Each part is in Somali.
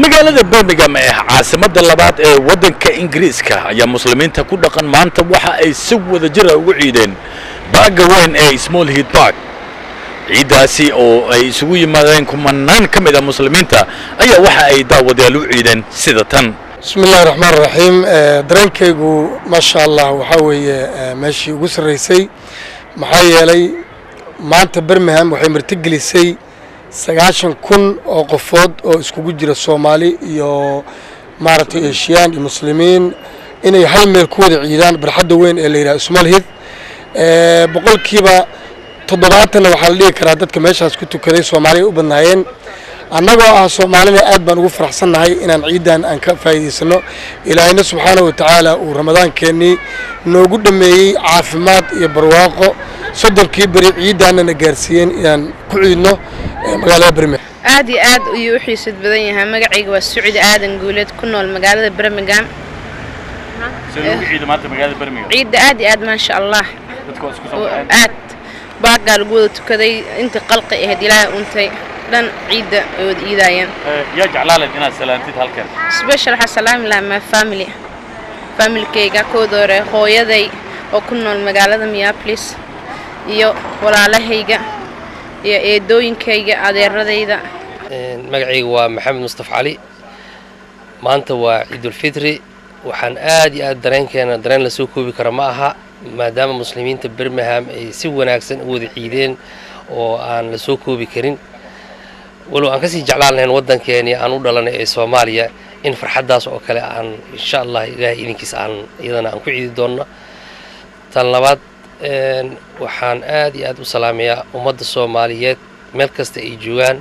magaalada Birmingham ee caasimadda labaad ee waddanka Ingiriiska ayaa muslimiinta ku dhaqan maanta waxa ay si wada jir ah ugu ciideen baaga weyn ee Small Heath Park. ciidaasi oo ay isugu yimaadeen kumanaan ka mid ah muslimiinta ayaa waxa ay daawadayaal u ciideen sida tan. bismillaahir rahmaanir rahiim. dareenkaygu ma sha Allah waxa weeye meeshii ugu sareysay maxaa yeelay maanta Birmingham waxay martigelisay 9,000 oo qofood oo iskugu jira Soomaali iyo maaragtay Eeshiyaan iyo muslimiin inay hal meel ku wada ciidaan barxadda weyn ee la yiraahdo Small Heath. boqolkiiba 70 waxa la dhigi karaa dadka meeshaas ku tukaday Soomaali u badnaayeen. annagoo ah Soomaalina aad baan ugu faraxsanahay inaan ciidan aan ka faa'iideysano Ilaahayna subxaanahu wa ta'aala uu Ramadaankeennii noogu dhameeyay caafimaad iyo barwaaqo sodolkii bari ciidaanna gaarsiiyeen inaan ku ciidno magaalada Birmingham. aad iyo aad ayuu u xiisid badan yahay. magacayga waa Sucid Aadan Guuleed ku nool magaalada Birmingham. sidoo ciid maanta magaalada Birmingham ciid aad iyo aad ma sha Allah dadku isku soo aad baaga lagu wada tukaday inta qalqi ahayd Ilaahay untay dhan ciida ay wada iidayeen. yaa jeclaaleed inaad salaantid halkan special salaam la ma family-kayga koodore hooyaday oo ku nool magaalada Minneapolis iyo walaalahayga iyo eedooyinkayga adeeradayda. magacaygu waa Maxamed Mustafa Ali. maanta waa Ciidul Fitri. waxaan aad iyo aad dareen la soo koobi kara ma aha maadaama muslimiinta Birmingham ay si wanaagsan u wada ciideen oo aan la soo koobi karin. walow aan kasii jeclaan lahayn waddankeeni aan u dhalanay ee Soomaaliya in farxaddaas oo kale aan insha Allah Ilaahay idinkiisa iyadana aan ku ciidi doonno. tan labaad waxaan aad iyo aad u salaamayaa ummadda Soomaaliyeed meel kasta ay joogaan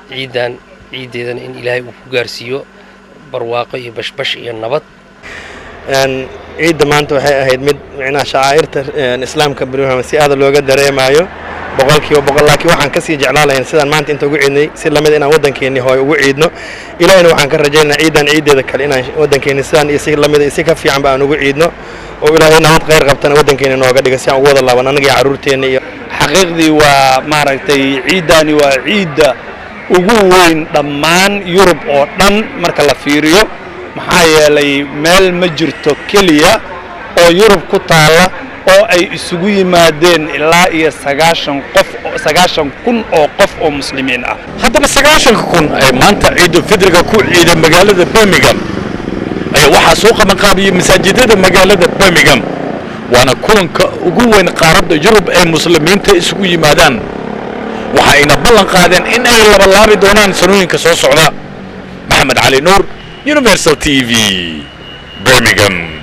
ciideedan in Ilaahay uu ku gaarsiiyo barwaaqo iyo bashbash iyo nabad. ciidda maanta waxay ahayd mid macnaha shaaciirta islaamka Birmingham si aad looga dareemayo boqolkiiba boqol. laakiin waxaan kasii jeclaan lahayn sidaan maanta inta ugu ciidnay si lamid inaan waddankeeni hooy ugu ciidno. ilaahayna waxaan ka rajaynayaa ciideeda kale inaan waddankeeni sidaan iyo si lamid si ka fiican baan ugu ciidno oo ilaahay nabad khayr qabtana waddankeeni nooga dhiga si aan ugu wada laaban anaga iyo carruurteena. iyo xaqiiqdii waa maaragtay ciidani waa ciidda ugu weyn dhammaan Yurub oo dhan marka la fiiriyo maxaa yeelay meel ma jirto kaliya oo Yurub ku taala oo ay isugu yimaadeen ilaa iyo 9,000 oo qof oo muslimiin ah. haddaba 9,000 ay maanta ciidul fitriga ku ciiday magaalada Birmingham ayaa waxaa soo qabanqaabiyay masaajidada magaalada Birmingham waana kulanka ugu weyn qaaradda Yurub ee muslimiinta isugu yimaadaan. waxayna ballan qaadeen in ay laabi doonaan sanooyinka soo socda. Maxamed Cali Nuur, Universal TV, Birmingham.